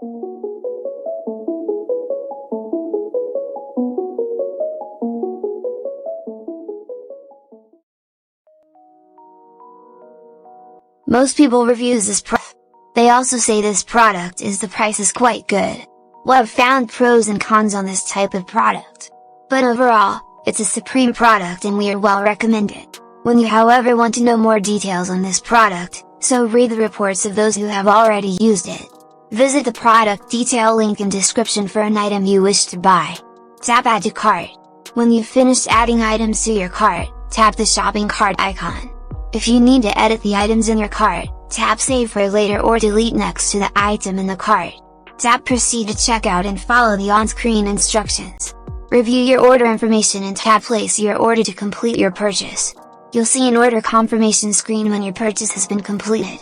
Most people reviews this product. They also say this product is the price is quite good. Well, I've found pros and cons on this type of product. But overall, it's a supreme product and we are well recommend it. When you however want to know more details on this product, so read the reports of those who have already used it. Visit the product detail link in description for an item you wish to buy. Tap Add to Cart. When you've finished adding items to your cart, tap the shopping cart icon. If you need to edit the items in your cart, tap Save for later or delete next to the item in the cart. Tap Proceed to checkout and follow the on-screen instructions. Review your order information and tap Place your order to complete your purchase. You'll see an order confirmation screen when your purchase has been completed.